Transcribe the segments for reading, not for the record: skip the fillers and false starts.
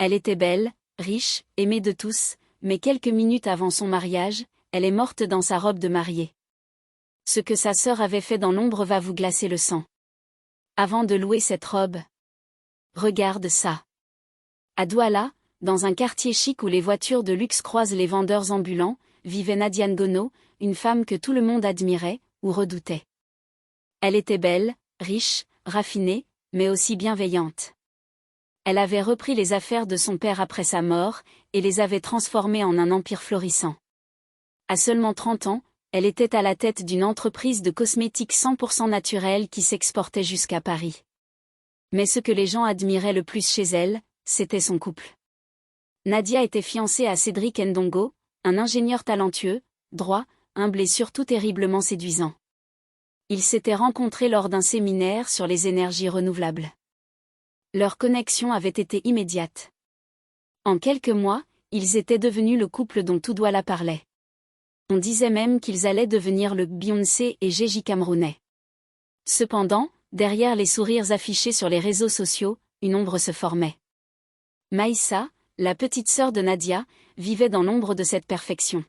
Elle était belle, riche, aimée de tous, mais quelques minutes avant son mariage, elle est morte dans sa robe de mariée. Ce que sa sœur avait fait dans l'ombre va vous glacer le sang. Avant de louer cette robe. Regarde ça. À Douala, dans un quartier chic où les voitures de luxe croisent les vendeurs ambulants, vivait Nadia Ngono, une femme que tout le monde admirait, ou redoutait. Elle était belle, riche, raffinée, mais aussi bienveillante. Elle avait repris les affaires de son père après sa mort, et les avait transformées en un empire florissant. À seulement 30 ans, elle était à la tête d'une entreprise de cosmétiques 100% naturels qui s'exportait jusqu'à Paris. Mais ce que les gens admiraient le plus chez elle, c'était son couple. Nadia était fiancée à Cédric Ndongo, un ingénieur talentueux, droit, humble et surtout terriblement séduisant. Ils s'étaient rencontrés lors d'un séminaire sur les énergies renouvelables. Leur connexion avait été immédiate. En quelques mois, ils étaient devenus le couple dont tout Douala parlait. On disait même qu'ils allaient devenir le Beyoncé et Gégé camerounais. Cependant, derrière les sourires affichés sur les réseaux sociaux, une ombre se formait. Maïssa, la petite sœur de Nadia, vivait dans l'ombre de cette perfection.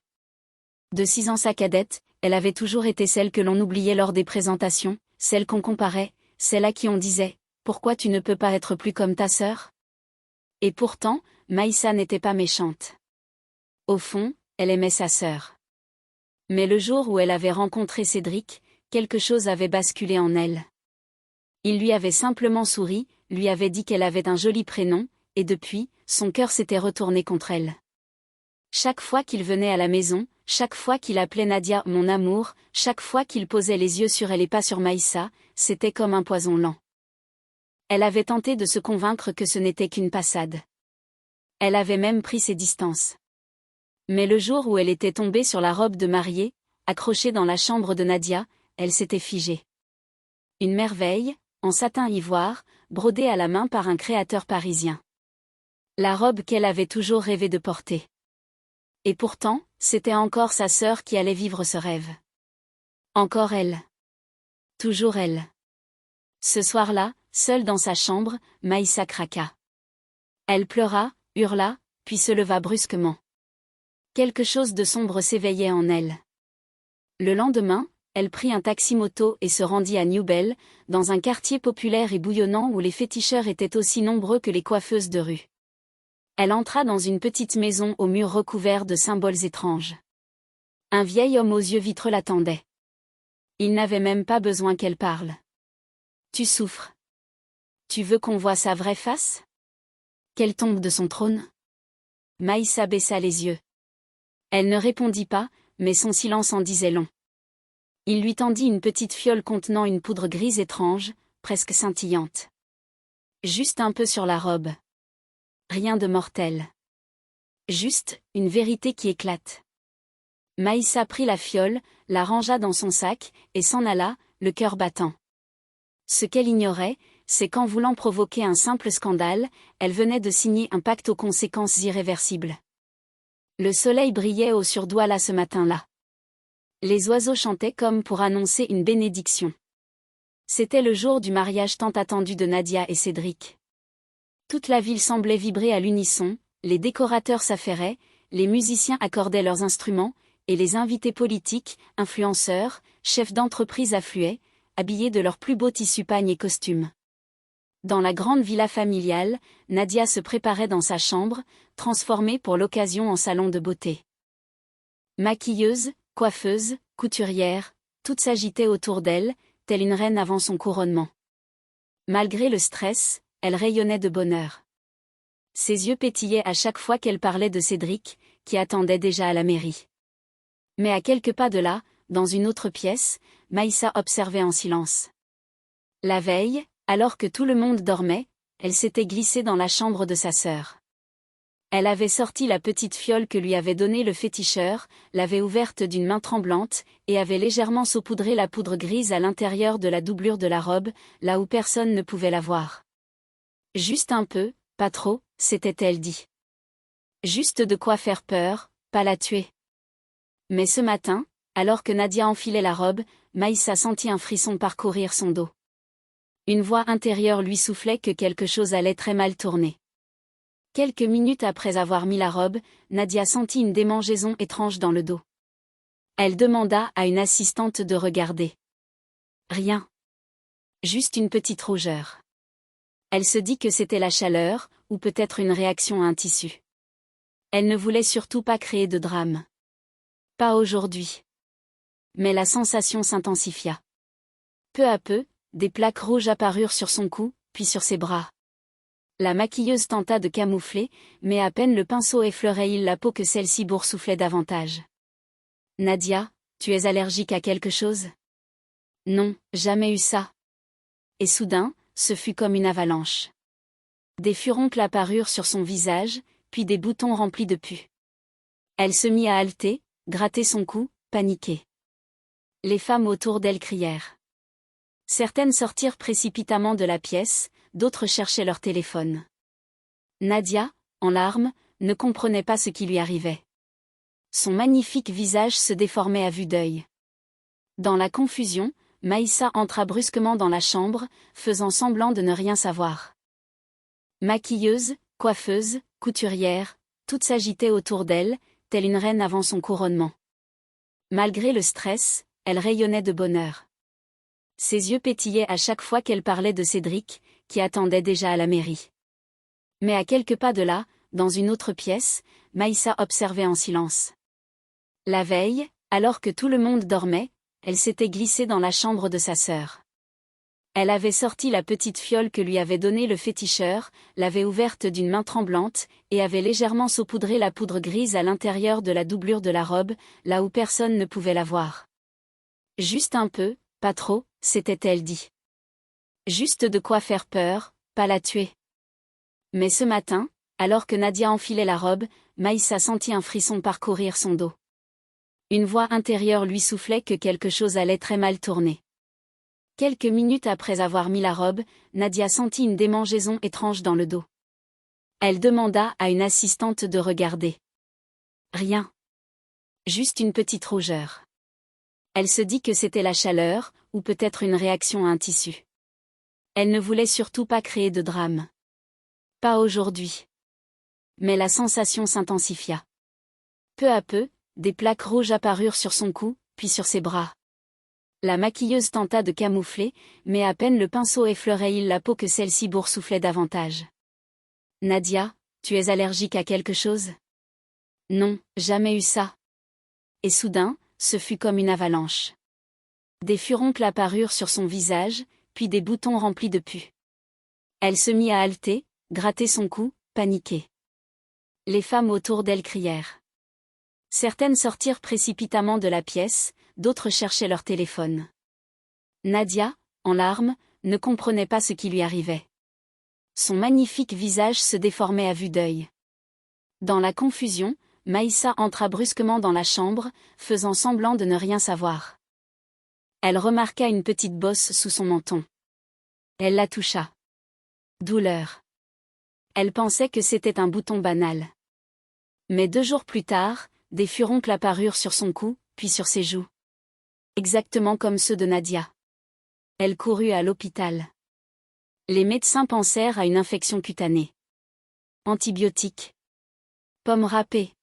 De 6 ans sa cadette, elle avait toujours été celle que l'on oubliait lors des présentations, celle qu'on comparait, celle à qui on disait « Pourquoi tu ne peux pas être plus comme ta sœur ?» Et pourtant, Maïssa n'était pas méchante. Au fond, elle aimait sa sœur. Mais le jour où elle avait rencontré Cédric, quelque chose avait basculé en elle. Il lui avait simplement souri, lui avait dit qu'elle avait un joli prénom, et depuis, son cœur s'était retourné contre elle. Chaque fois qu'il venait à la maison, chaque fois qu'il appelait Nadia « mon amour », chaque fois qu'il posait les yeux sur elle et pas sur Maïssa, c'était comme un poison lent. Elle avait tenté de se convaincre que ce n'était qu'une passade. Elle avait même pris ses distances. Mais le jour où elle était tombée sur la robe de mariée, accrochée dans la chambre de Nadia, elle s'était figée. Une merveille, en satin ivoire, brodée à la main par un créateur parisien. La robe qu'elle avait toujours rêvé de porter. Et pourtant, c'était encore sa sœur qui allait vivre ce rêve. Encore elle. Toujours elle. Ce soir-là, seule dans sa chambre, Maïssa craqua. Elle pleura, hurla, puis se leva brusquement. Quelque chose de sombre s'éveillait en elle. Le lendemain, elle prit un taxi-moto et se rendit à New Bell, dans un quartier populaire et bouillonnant où les féticheurs étaient aussi nombreux que les coiffeuses de rue. Elle entra dans une petite maison aux murs recouverts de symboles étranges. Un vieil homme aux yeux vitreux l'attendait. Il n'avait même pas besoin qu'elle parle. « Tu souffres. Tu veux qu'on voie sa vraie face ? Qu'elle tombe de son trône ?» Maïssa baissa les yeux. Elle ne répondit pas, mais son silence en disait long. Il lui tendit une petite fiole contenant une poudre grise étrange, presque scintillante. Juste un peu sur la robe. Rien de mortel. Juste, une vérité qui éclate. Maïssa prit la fiole, la rangea dans son sac, et s'en alla, le cœur battant. Ce qu'elle ignorait, c'est qu'en voulant provoquer un simple scandale, elle venait de signer un pacte aux conséquences irréversibles. Le soleil brillait au sur Douala ce matin-là. Les oiseaux chantaient comme pour annoncer une bénédiction. C'était le jour du mariage tant attendu de Nadia et Cédric. Toute la ville semblait vibrer à l'unisson, les décorateurs s'affairaient, les musiciens accordaient leurs instruments, et les invités politiques, influenceurs, chefs d'entreprise affluaient, habillés de leurs plus beaux tissus pagnes et costumes. Dans la grande villa familiale, Nadia se préparait dans sa chambre, transformée pour l'occasion en salon de beauté. Maquilleuse, coiffeuse, couturière, toutes s'agitaient autour d'elle, telle une reine avant son couronnement. Malgré le stress, elle rayonnait de bonheur. Ses yeux pétillaient à chaque fois qu'elle parlait de Cédric, qui attendait déjà à la mairie. Mais à quelques pas de là, dans une autre pièce, Maïssa observait en silence. La veille, alors que tout le monde dormait, elle s'était glissée dans la chambre de sa sœur. Elle avait sorti la petite fiole que lui avait donnée le féticheur, l'avait ouverte d'une main tremblante, et avait légèrement saupoudré la poudre grise à l'intérieur de la doublure de la robe, là où personne ne pouvait la voir. Juste un peu, pas trop, s'était-elle dit. Juste de quoi faire peur, pas la tuer. Mais ce matin, alors que Nadia enfilait la robe, Maïssa sentit un frisson parcourir son dos. Une voix intérieure lui soufflait que quelque chose allait très mal tourner. Quelques minutes après avoir mis la robe, Nadia sentit une démangeaison étrange dans le dos. Elle demanda à une assistante de regarder. Rien. Juste une petite rougeur. Elle se dit que c'était la chaleur, ou peut-être une réaction à un tissu. Elle ne voulait surtout pas créer de drame. Pas aujourd'hui. Mais la sensation s'intensifia. Peu à peu, des plaques rouges apparurent sur son cou, puis sur ses bras. La maquilleuse tenta de camoufler, mais à peine le pinceau effleurait la peau que celle-ci boursouflait davantage. « Nadia, tu es allergique à quelque chose ?»« Non, jamais eu ça. » Et soudain, ce fut comme une avalanche. Des furoncles apparurent sur son visage, puis des boutons remplis de pus. Elle se mit à halter, gratter son cou, paniquée. Les femmes autour d'elle crièrent. Certaines sortirent précipitamment de la pièce, d'autres cherchaient leur téléphone. Nadia, en larmes, ne comprenait pas ce qui lui arrivait. Son magnifique visage se déformait à vue d'œil. Dans la confusion, Maïssa entra brusquement dans la chambre, faisant semblant de ne rien savoir. Maquilleuse, coiffeuse, couturière, toutes s'agitaient autour d'elle, telle une reine avant son couronnement. Malgré le stress, elle rayonnait de bonheur. Ses yeux pétillaient à chaque fois qu'elle parlait de Cédric, qui attendait déjà à la mairie. Mais à quelques pas de là, dans une autre pièce, Maïssa observait en silence. La veille, alors que tout le monde dormait, elle s'était glissée dans la chambre de sa sœur. Elle avait sorti la petite fiole que lui avait donnée le féticheur, l'avait ouverte d'une main tremblante, et avait légèrement saupoudré la poudre grise à l'intérieur de la doublure de la robe, là où personne ne pouvait la voir. Juste un peu, pas trop, s'était-elle dit. Juste de quoi faire peur, pas la tuer. Mais ce matin, alors que Nadia enfilait la robe, Maïssa sentit un frisson parcourir son dos. Une voix intérieure lui soufflait que quelque chose allait très mal tourner. Quelques minutes après avoir mis la robe, Nadia sentit une démangeaison étrange dans le dos. Elle demanda à une assistante de regarder. Rien. Juste une petite rougeur. Elle se dit que c'était la chaleur, ou peut-être une réaction à un tissu. Elle ne voulait surtout pas créer de drame. Pas aujourd'hui. Mais la sensation s'intensifia. Peu à peu, des plaques rouges apparurent sur son cou, puis sur ses bras. La maquilleuse tenta de camoufler, mais à peine le pinceau effleurait la peau que celle-ci boursouflait davantage. « Nadia, tu es allergique à quelque chose ?»« Non, jamais eu ça. » Et soudain, ce fut comme une avalanche. Des furoncles apparurent sur son visage, puis des boutons remplis de pus. Elle se mit à halter, gratter son cou, paniquée. Les femmes autour d'elle crièrent. Certaines sortirent précipitamment de la pièce, d'autres cherchaient leur téléphone. Nadia, en larmes, ne comprenait pas ce qui lui arrivait. Son magnifique visage se déformait à vue d'œil. Dans la confusion, Maïssa entra brusquement dans la chambre, faisant semblant de ne rien savoir. Elle remarqua une petite bosse sous son menton. Elle la toucha. Douleur. Elle pensait que c'était un bouton banal. Mais 2 jours plus tard, des furoncles apparurent sur son cou, puis sur ses joues. Exactement comme ceux de Nadia. Elle courut à l'hôpital. Les médecins pensèrent à une infection cutanée. Antibiotiques. Pommes râpées.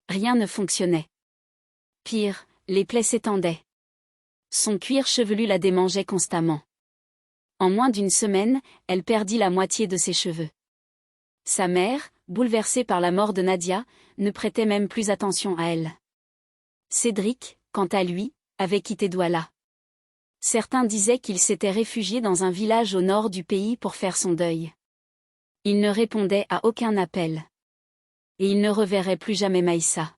Rien ne fonctionnait. Pire, les plaies s'étendaient. Son cuir chevelu la démangeait constamment. En moins d'1 semaine, elle perdit la moitié de ses cheveux. Sa mère, bouleversée par la mort de Nadia, ne prêtait même plus attention à elle. Cédric, quant à lui, avait quitté Douala. Certains disaient qu'il s'était réfugié dans un village au nord du pays pour faire son deuil. Il ne répondait à aucun appel. Et il ne reverrait plus jamais Maïssa.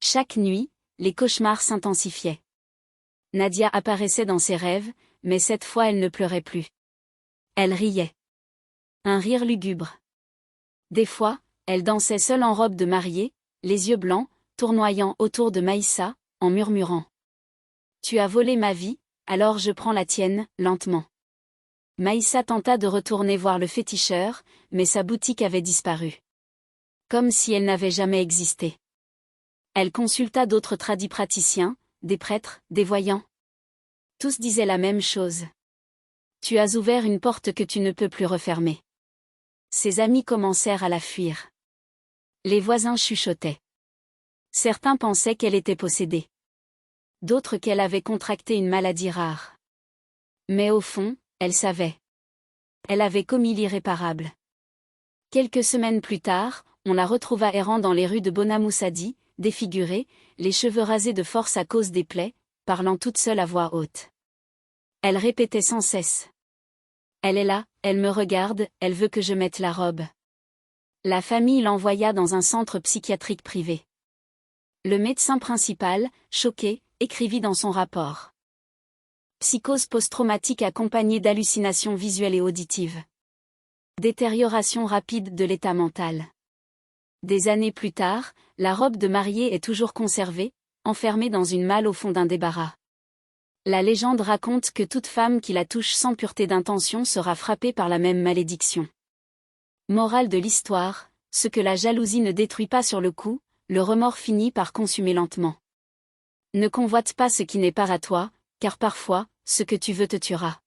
Chaque nuit, les cauchemars s'intensifiaient. Nadia apparaissait dans ses rêves, mais cette fois elle ne pleurait plus. Elle riait. Un rire lugubre. Des fois, elle dansait seule en robe de mariée, les yeux blancs, tournoyant autour de Maïssa, en murmurant. « Tu as volé ma vie, alors je prends la tienne, lentement. » Maïssa tenta de retourner voir le féticheur, mais sa boutique avait disparu. Comme si elle n'avait jamais existé. Elle consulta d'autres tradipraticiens, des prêtres, des voyants. Tous disaient la même chose. Tu as ouvert une porte que tu ne peux plus refermer. Ses amis commencèrent à la fuir. Les voisins chuchotaient. Certains pensaient qu'elle était possédée. D'autres qu'elle avait contracté une maladie rare. Mais au fond, elle savait. Elle avait commis l'irréparable. Quelques semaines plus tard, on la retrouva errant dans les rues de Bonamoussadi, défigurée, les cheveux rasés de force à cause des plaies, parlant toute seule à voix haute. Elle répétait sans cesse. Elle est là, elle me regarde, elle veut que je mette la robe. La famille l'envoya dans un centre psychiatrique privé. Le médecin principal, choqué, écrivit dans son rapport. Psychose post-traumatique accompagnée d'hallucinations visuelles et auditives. Détérioration rapide de l'état mental. Des années plus tard, la robe de mariée est toujours conservée, enfermée dans une malle au fond d'un débarras. La légende raconte que toute femme qui la touche sans pureté d'intention sera frappée par la même malédiction. Morale de l'histoire, ce que la jalousie ne détruit pas sur le coup, le remords finit par consumer lentement. Ne convoite pas ce qui n'est pas à toi, car parfois, ce que tu veux te tuera.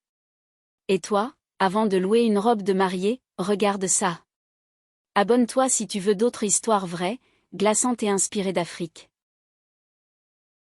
Et toi, avant de louer une robe de mariée, regarde ça. Abonne-toi si tu veux d'autres histoires vraies, glaçantes et inspirées d'Afrique.